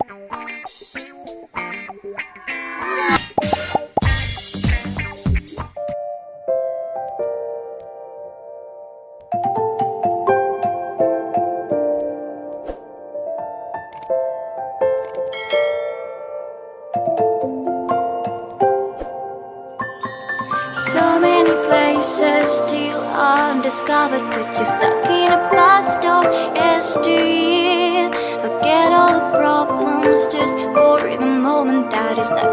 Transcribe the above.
So many places still undiscovered, but you're stuck in a pastel yesteryear. Forget all the problems just for the moment that is not